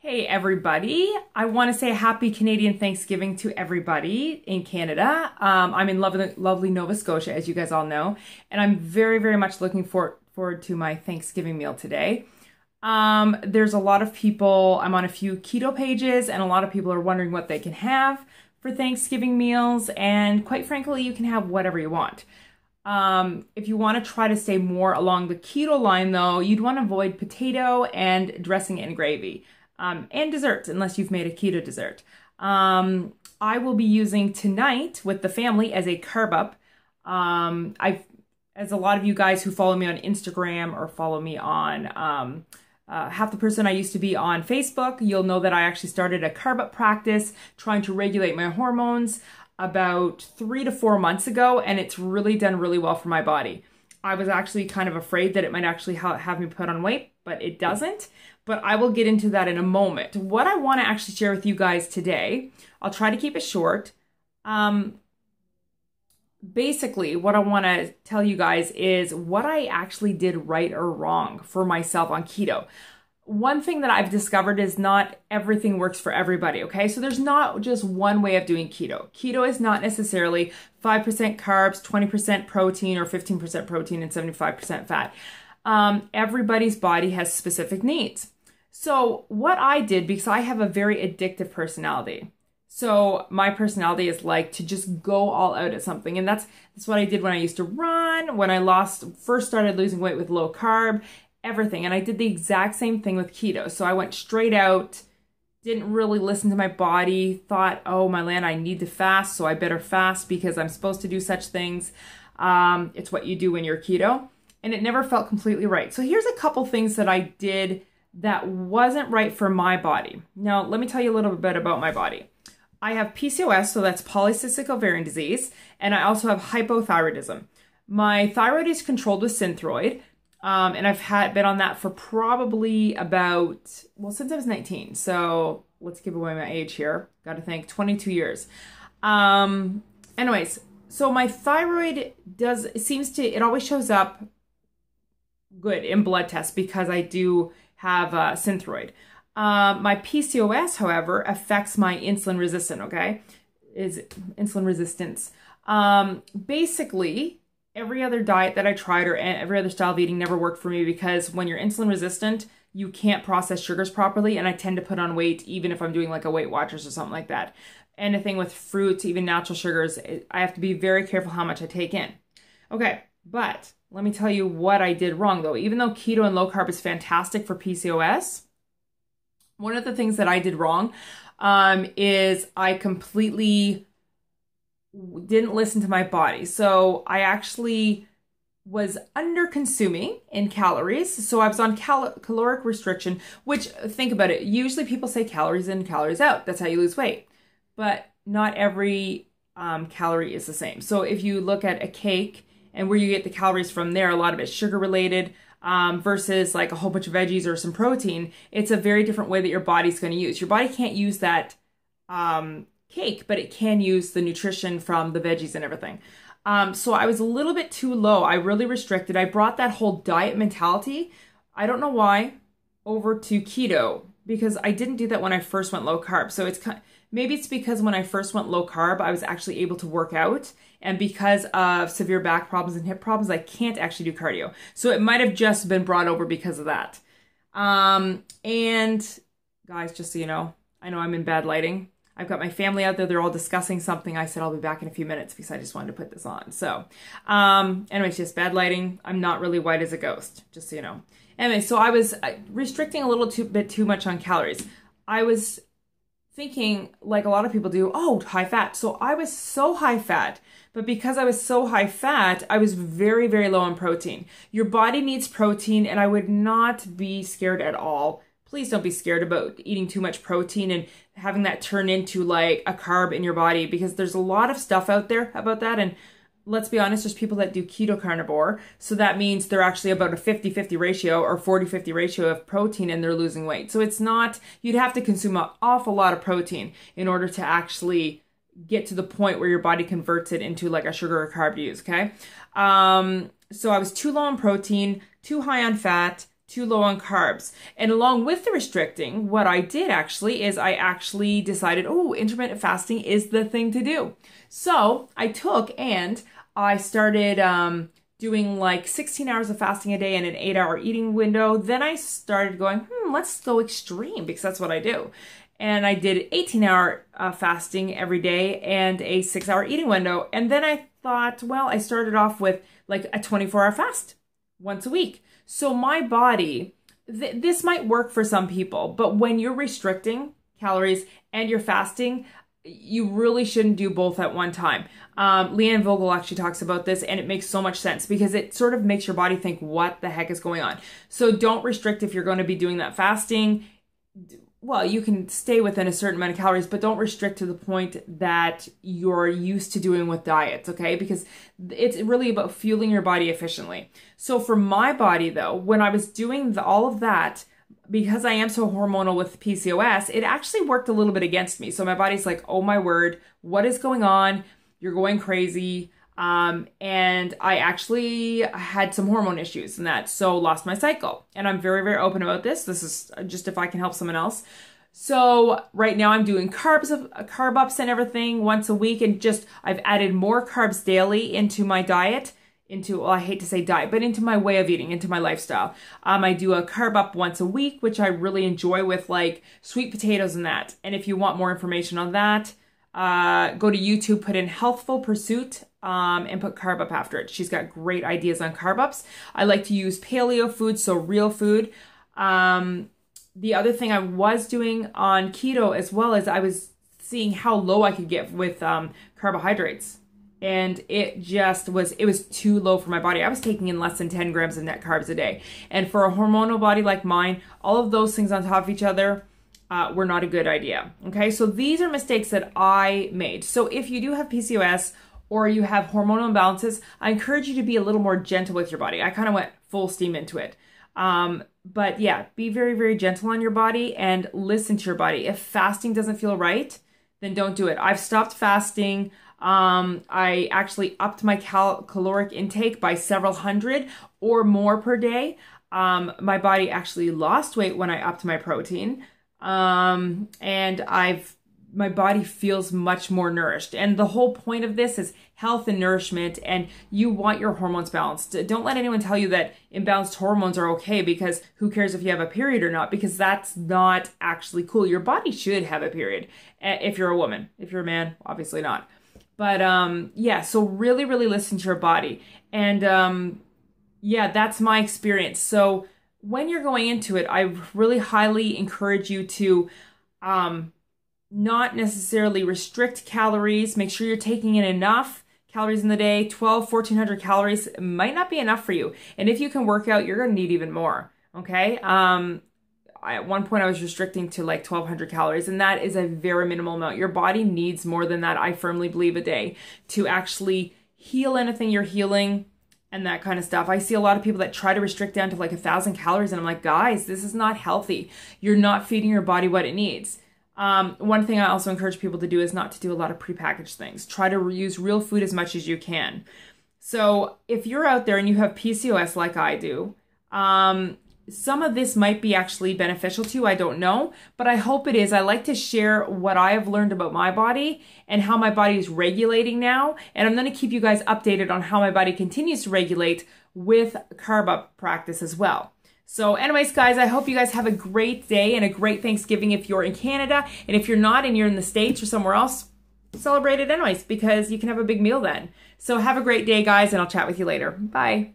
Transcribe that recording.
Hey everybody, I want to say happy Canadian Thanksgiving to everybody in Canada. I'm in lovely Nova Scotia, as you guys all know, and I'm very much looking forward to my Thanksgiving meal today. There's a lot of people, I'm on a few keto pages, and a lot of people are wondering what they can have for Thanksgiving meals, and quite frankly, you can have whatever you want. If you want to try to stay more along the keto line though, you'd want to avoid potato and dressing and gravy. And desserts, unless you've made a keto dessert. I will be using tonight with the family as a carb up. As a lot of you guys who follow me on Instagram or follow me on half the person I used to be on Facebook, you'll know that I actually started a carb up practice trying to regulate my hormones about 3 to 4 months ago, and it's really done really well for my body. I was actually kind of afraid that it might actually have me put on weight, but it doesn't. But I will get into that in a moment. What I want to actually share with you guys today, I'll try to keep it short. Basically, what I want to tell you guys is what I actually did right or wrong for myself on keto. One thing that I've discovered is not everything works for everybody, okay? So there's not just one way of doing keto. Keto is not necessarily 5% carbs, 20% protein, or 15% protein and 75% fat. Everybody's body has specific needs. So what I did, because I have a very addictive personality, so my personality is like to just go all out at something. And that's what I did when I used to run, when I first started losing weight with low carb, everything. And I did the exact same thing with keto. So I went straight out, didn't really listen to my body, thought, oh my land, I need to fast, so I better fast because I'm supposed to do such things. It's what you do when you're keto. And it never felt completely right. So here's a couple things that I did that wasn't right for my body. Now, let me tell you a little bit about my body. I have PCOS, so that's polycystic ovarian disease, and I also have hypothyroidism. My thyroid is controlled with Synthroid, and I've been on that for probably about, well, since I was 19. So let's give away my age here. Got to think, 22 years. Anyways, so my thyroid it always shows up good in blood tests because I do have Synthroid. My PCOS, however, affects my insulin resistance, okay? Is insulin resistance. Basically, every other diet that I tried or every other style of eating never worked for me because when you're insulin resistant, you can't process sugars properly, and I tend to put on weight even if I'm doing like a Weight Watchers or something like that. Anything with fruits, even natural sugars, I have to be very careful how much I take in. Okay, but let me tell you what I did wrong though. Even though keto and low carb is fantastic for PCOS, one of the things that I did wrong is I completely didn't listen to my body. So I actually was under consuming in calories. So I was on caloric restriction, which, think about it, usually people say calories in, calories out. That's how you lose weight. But not every calorie is the same. So if you look at a cake and where you get the calories from there, a lot of it's sugar related versus like a whole bunch of veggies or some protein. It's a very different way that your body's going to use. Your body can't use that cake, but it can use the nutrition from the veggies and everything. So I was a little bit too low. I really restricted. I brought that whole diet mentality, I don't know why, over to keto because I didn't do that when I first went low carb. So maybe it's because when I first went low carb, I was actually able to work out. And because of severe back problems and hip problems, I can't actually do cardio. So it might have just been brought over because of that. And guys, just so you know I'm in bad lighting. I've got my family out there. They're all discussing something. I said I'll be back in a few minutes because I just wanted to put this on. So anyways, just bad lighting. I'm not really white as a ghost, just so you know. Anyway, so I was restricting a little bit too much on calories. I was thinking, like a lot of people do, oh, high fat. So I was so high fat, but because I was so high fat, I was very low on protein. Your body needs protein, and I would not be scared at all. Please don't be scared about eating too much protein and having that turn into like a carb in your body, because there's a lot of stuff out there about that. And let's be honest, there's people that do keto carnivore. So that means they're actually about a 50-50 ratio or 40-50 ratio of protein and they're losing weight. So it's not, you'd have to consume an awful lot of protein in order to actually get to the point where your body converts it into like a sugar or carb to use, okay? So I was too low on protein, too high on fat, too low on carbs. And along with the restricting, what I did actually is I actually decided, oh, intermittent fasting is the thing to do. So I took and I started doing like 16 hours of fasting a day and an 8-hour eating window. Then I started going, let's go extreme, because that's what I do. And I did 18-hour fasting every day and a 6-hour eating window. And then I thought, well, I started off with like a 24-hour fast once a week. So my body, this might work for some people, but when you're restricting calories and you're fasting, you really shouldn't do both at one time. Leanne Vogel actually talks about this, and it makes so much sense because it sort of makes your body think, what the heck is going on? So don't restrict if you're going to be doing that fasting. Well, you can stay within a certain amount of calories, but don't restrict to the point that you're used to doing with diets, okay? Because it's really about fueling your body efficiently. So for my body, though, when I was doing all of that, because I am so hormonal with PCOS, it actually worked a little bit against me. So my body's like, oh my word, what is going on? You're going crazy. And I actually had some hormone issues and that, so lost my cycle. And I'm very, very open about this. This is just if I can help someone else. So right now I'm doing carb ups and everything once a week, and I've added more carbs daily into my diet, well, I hate to say diet, but into my way of eating, into my lifestyle. I do a carb up once a week, which I really enjoy, with like sweet potatoes and that. And if you want more information on that, go to YouTube, put in Healthful Pursuit, and put carb up after it. She's got great ideas on carb ups. I like to use paleo food, so real food. The other thing I was doing on keto as well is I was seeing how low I could get with carbohydrates. And it was too low for my body. I was taking in less than 10 grams of net carbs a day. And for a hormonal body like mine, all of those things on top of each other were not a good idea. Okay, so these are mistakes that I made. So if you do have PCOS or you have hormonal imbalances, I encourage you to be a little more gentle with your body. I kind of went full steam into it. But yeah, be very, very gentle on your body and listen to your body. If fasting doesn't feel right, then don't do it. I've stopped fasting. I actually upped my caloric intake by several hundred or more per day. My body actually lost weight when I upped my protein. And my body feels much more nourished. And the whole point of this is health and nourishment, and you want your hormones balanced. Don't let anyone tell you that imbalanced hormones are okay, because who cares if you have a period or not, because that's not actually cool. Your body should have a period if you're a woman. If you're a man, obviously not. But yeah, so really, really listen to your body. And yeah, that's my experience. So when you're going into it, I really highly encourage you to not necessarily restrict calories. Make sure you're taking in enough calories in the day. 1,400 calories might not be enough for you. And if you can work out, you're going to need even more. Okay. At one point I was restricting to like 1,200 calories, and that is a very minimal amount. Your body needs more than that, I firmly believe, a day to actually heal anything you're healing and that kind of stuff. I see a lot of people that try to restrict down to like 1,000 calories, and I'm like, guys, this is not healthy. You're not feeding your body what it needs. One thing I also encourage people to do is not to do a lot of prepackaged things. Try to use real food as much as you can. So if you're out there and you have PCOS like I do, some of this might be actually beneficial to you. I don't know, but I hope it is. I like to share what I have learned about my body and how my body is regulating now. And I'm going to keep you guys updated on how my body continues to regulate with carb up practice as well. So anyways, guys, I hope you guys have a great day and a great Thanksgiving if you're in Canada. And if you're not and you're in the States or somewhere else, celebrate it anyways, because you can have a big meal then. So have a great day, guys, and I'll chat with you later. Bye.